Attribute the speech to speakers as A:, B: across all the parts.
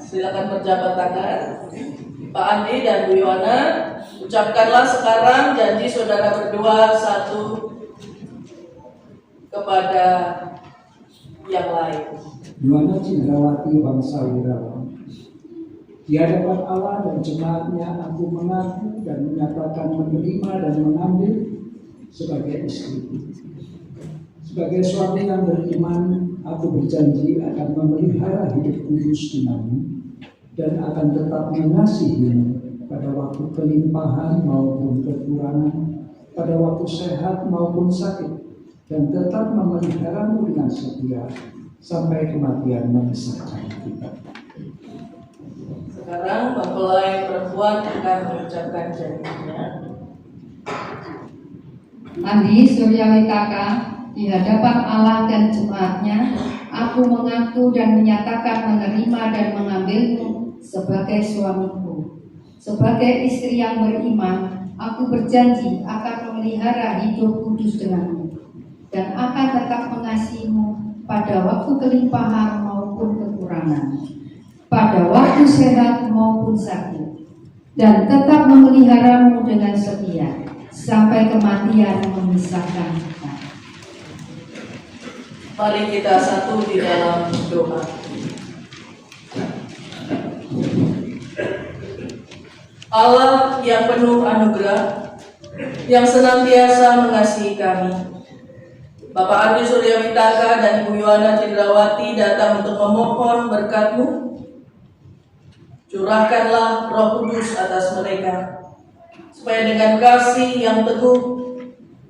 A: Silakan berjabat tangan. Pak Andi dan Bu Yohana, ucapkanlah sekarang janji saudara berdua satu kepada yang lain.
B: Yohana Cindrawati Bangsa Wirawan. Di hadapan Allah dan jemaatnya aku mengaku dan menyatakan menerima dan mengambil sebagai istri. Sebagai suami yang beriman, aku berjanji akan memelihara hidup kudus denganmu dan akan tetap mengasihimu pada waktu kelimpahan maupun kekurangan, pada waktu sehat maupun sakit, dan tetap memeliharamu dengan setia sampai kematian memisahkan kita.
A: Sekarang mempelai perempuan akan mengucapkan janjinya.
C: Andi Suryawitaka, di hadapan Allah dan jemaatnya, aku mengaku dan menyatakan menerima dan mengambilmu sebagai suamiku. Sebagai istri yang beriman, aku berjanji akan memelihara hidup kudus denganmu dan akan tetap mengasihimu pada waktu kelimpahan maupun kekurangan, pada waktu sehat maupun sakit, dan tetap memeliharamu dengan setia sampai kematian memisahkan kita.
A: Mari kita satu di dalam doa. Allah yang penuh anugerah, yang senantiasa mengasihi kami, Bapak Andi Suryawitaka dan Ibu Yohana Cindrawati datang untuk memohon berkat-Mu. Curahkanlah Roh Kudus atas mereka, supaya dengan kasih yang teguh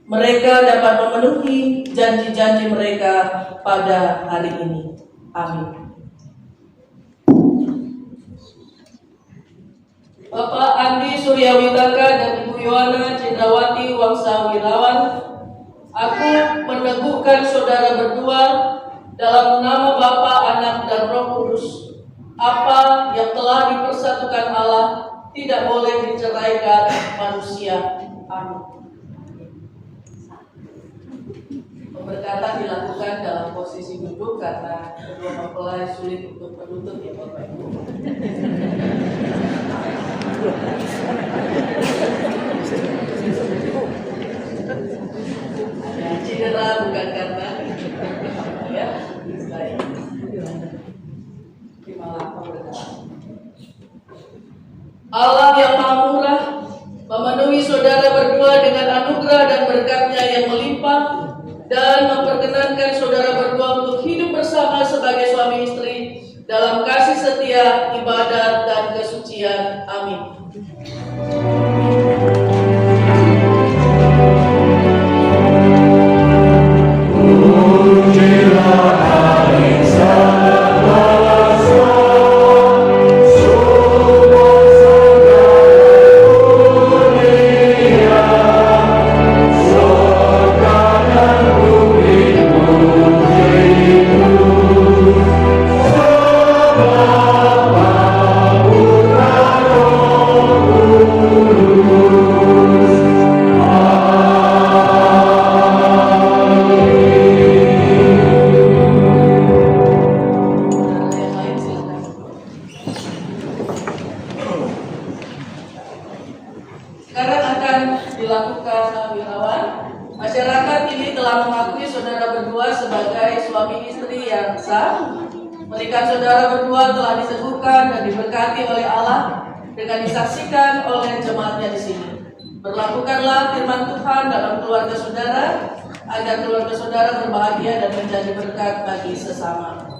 A: mereka dapat memenuhi janji-janji mereka pada hari ini. Amin. Bapak Andi Suryawitaka dan Ibu Yohana Cindrawati Wangsa Wirawan, aku meneguhkan saudara berdua dalam nama Bapa, Anak, dan Roh Kudus. Apa yang telah dipersatukan Allah tidak boleh diceraikan manusia. Amin. Pemberkatan dilakukan dalam posisi duduk karena kedua mempelai sulit untuk berlutut ya Bapak Ibu. Ada cedera bukan karena ya, baik. Terimalah pemberkatan. Allah yang Maha Murah memenuhi saudara berdua dengan anugerah dan berkat-Nya yang melimpah dan memperkenankan saudara berdua untuk hidup bersama sebagai suami istri dalam kasih setia, ibadat, dan kesucian. Amin. Sekarang akan dilakukan wirawan. Masyarakat ini telah mengakui saudara berdua sebagai suami istri yang sah. Pernikahan saudara berdua telah diteguhkan dan diberkati oleh Allah dengan disaksikan oleh jemaatnya di sini. Berlakukanlah firman Tuhan dalam keluarga saudara agar keluarga saudara berbahagia dan menjadi berkat bagi sesama.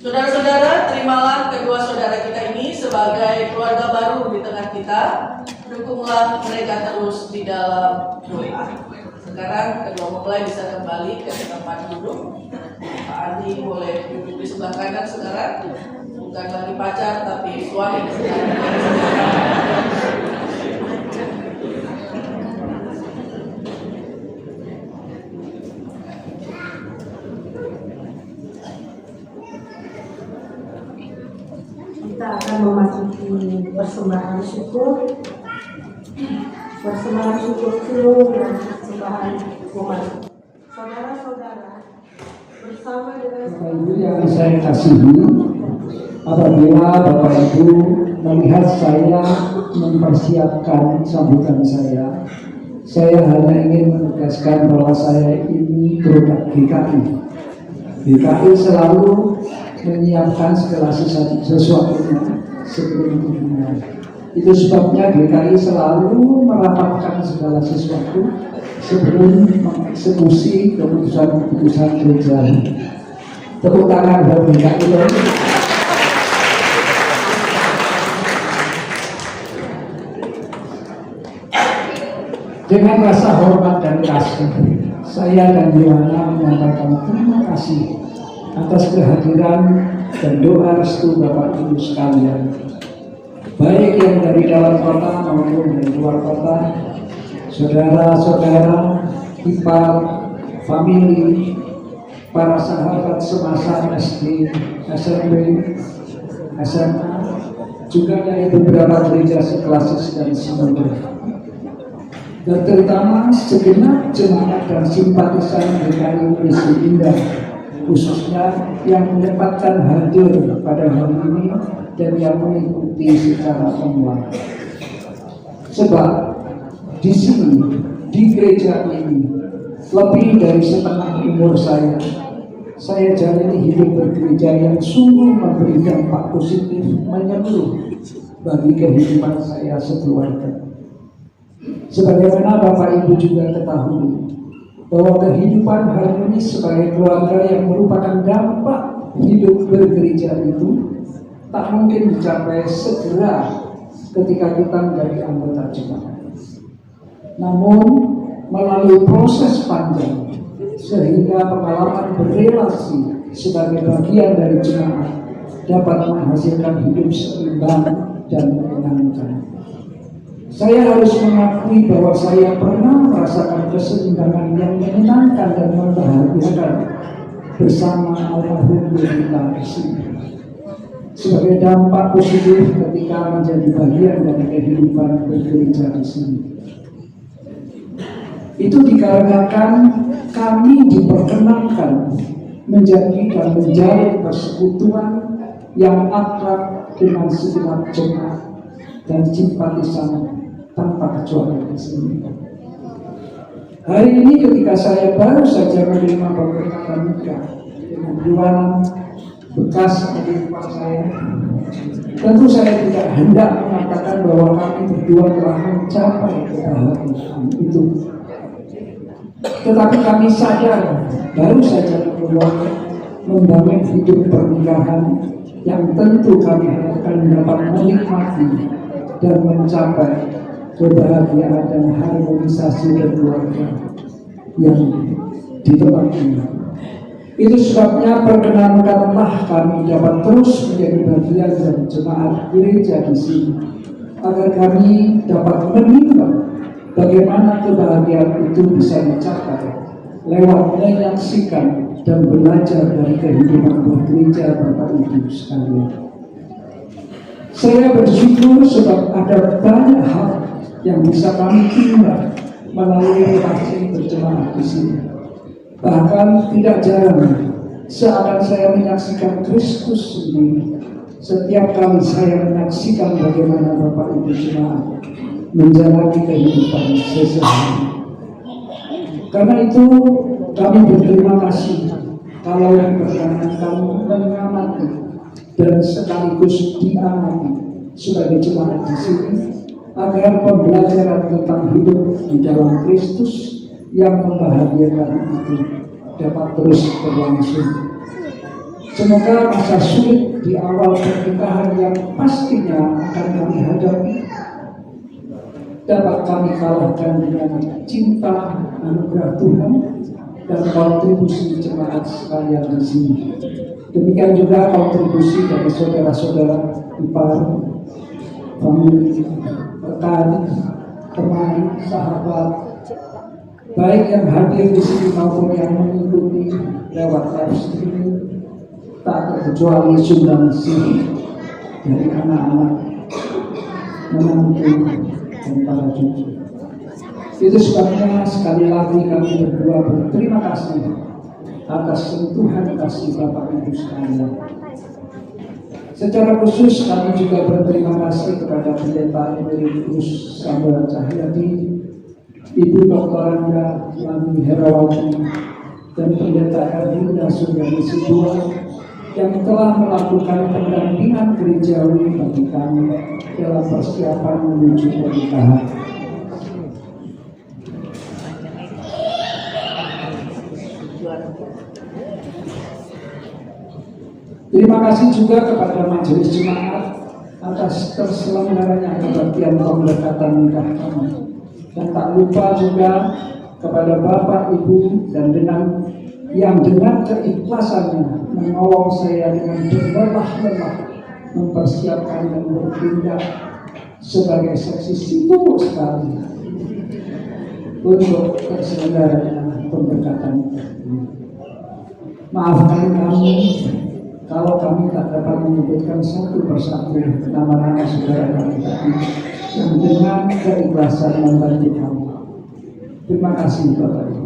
A: Saudara-saudara, terimalah kedua saudara kita ini sebagai keluarga baru di tengah kita. Dukunglah mereka terus di dalam doa. Sekarang kedua mempelai bisa kembali ke tempat duduk. Pak Andi boleh duduk di sebelah kanan sekarang. Bukan lagi pacar tapi suami sekarang.
D: Kita akan memasuki persembahan syukur. Persembahan syukur seluruh dan persembahan umat. Saudara-saudara, bersama dengan
B: Bapak Ibu yang saya kasihi, apabila Bapak Ibu melihat saya mempersiapkan sambutan saya hanya ingin menegaskan bahwa saya ini produk GKI. GKI selalu menyiapkan segala sesuatunya sebelum dimulai. Itu sebabnya GKI selalu merapatkan segala sesuatu sebelum mengeksekusi keputusan-keputusan gereja. Tepuk tangan buat GKI. Dengan rasa hormat dan kasih, saya dan Yohana menyampaikan terima kasih atas kehadiran dan doa restu Bapak Ibu sekalian, baik yang dari dalam kota maupun dari luar kota, saudara-saudara, ipar, famili, para sahabat semasa SD, SMP, SMA, juga dari beberapa gereja seklasis dan sinode. Dan terutama segenap jemaat dan simpatisan GKI Misi Indah, khususnya yang menyempatkan hadir pada hari ini dan yang mengikuti secara online. Sebab di sini, di gereja ini, lebih dari setengah umur saya jalani hidup bergereja yang sungguh memberi dampak positif menyeluruh bagi kehidupan saya sekeluarga. Sebagaimana Bapak Ibu juga ketahui bahwa kehidupan harmonis sebagai keluarga yang merupakan dampak hidup bergereja itu tak mungkin dicapai segera ketika kita menjadi anggota jemaat. Namun melalui proses panjang sehingga pengalaman berrelasi sebagai bagian dari jemaat dapat menghasilkan hidup seimbang dan menyenangkan. Saya harus mengakui bahwa saya pernah merasakan keseimbangan yang menyenangkan dan membahagiakan bersama almarhum Yunita di sini. Sebagai dampak positif ketika menjadi bagian dari kehidupan bergereja di sini. Itu dikarenakan kami diperkenankan menjadi dan menjalin persekutuan yang akrab dengan segenap jemaat dan simpatisan tanpa kecuali di sini. Hari ini ketika saya baru saja menerima pemberkatan nikah dengan Yohana bekas adik ipar saya, tentu saya tidak hendak mengatakan bahwa kami berdua telah mencapai kebahagiaan itu. Tetapi kami sadar baru saja membangun hidup pernikahan yang tentu kami harapkan dapat menikmati dan mencapai kebahagiaan dan harmonisasi keluarga yang di tempat ini. Itu sebabnya perkenankanlah kami dapat terus menjadi bagian dari jemaat gereja di sini, agar kami dapat menimbang bagaimana kebahagiaan itu bisa dicapai lewat menyaksikan dan belajar dari kehidupan bergereja Bapak Ibu sekalian. Saya bersyukur sebab ada banyak hal yang bisa kami timbang melalui relasi berjemaat di sini. Bahkan tidak jarang seakan saya menyaksikan Kristus sendiri setiap kali saya menyaksikan bagaimana Bapak Ibu jemaat menjalani kehidupan sehari-hari. Karena itu kami berterima kasih kalau berkenan kamu mengamati dan sekaligus diamati sebagai jemaat di sini, agar pembelajaran tentang hidup di dalam Kristus yang membahagiakan itu dapat terus berlangsung. Semoga masa sulit di awal pernikahan yang pastinya akan kami hadapi dapat kami kalahkan dengan cinta, anugerah Tuhan, dan kontribusi jemaat sekalian di sini. Demikian juga kontribusi dari saudara-saudara ipar, famili, rekan, teman, sahabat, baik yang hadir di sini maupun yang mengikuti lewat live streaming, tak terkecuali sumbangsi dari anak-anak, menantu, dan para cucu. Itu sebabnya sekali lagi kami berdua berterima kasih atas sentuhan kasih Bapak Ibu sekalian. Secara khusus kami juga berterima kasih kepada Pendeta Emeritus Samuel Cahyadi, Ibu Dr. Anda Lani Herawati, dan Pendeta Erlinda Suryani Sidua yang telah melakukan pendampingan gerejawi bagi kami dalam persiapan menuju pernikahan. Terima kasih juga kepada Majelis Jemaat atas terselenggaranya kebaktian pemberkatan nikah kami. Dan tak lupa juga kepada Bapak, Ibu, dan yang dengan keikhlasannya menolong saya dengan berlelah-lelah mempersiapkan dan bertindak sebagai saksi sibuk sekali untuk terselenggaranya pemberkatan. Maafkan kami kalau kami tak dapat menyebutkan satu persatu nama-nama saudara kami yang dengan keikhlasan membantu kami. Terima kasih Bapak Ibu.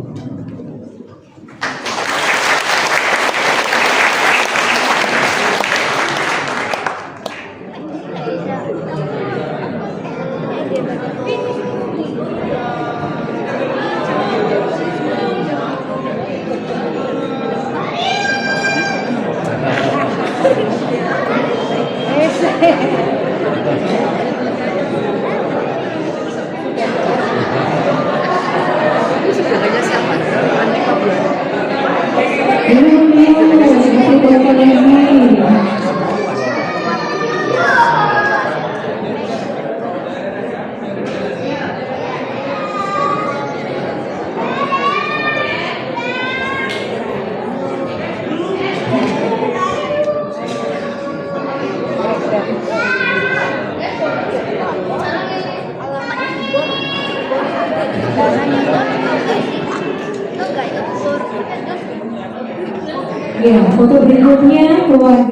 D: Ya, foto berikutnya keluarga.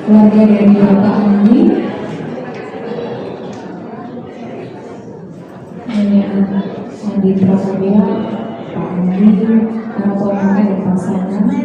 D: Keluarga dari Bapak Andi, Nenek Andi Prasetya, Pak Andi, para ponakan dan pasangan.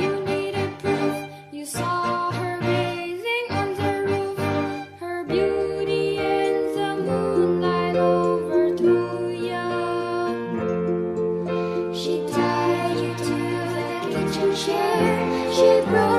E: you needed proof. You saw her bathing on the roof. Her beauty in the moonlight overthrew ya. She tied you to the kitchen chair. She broke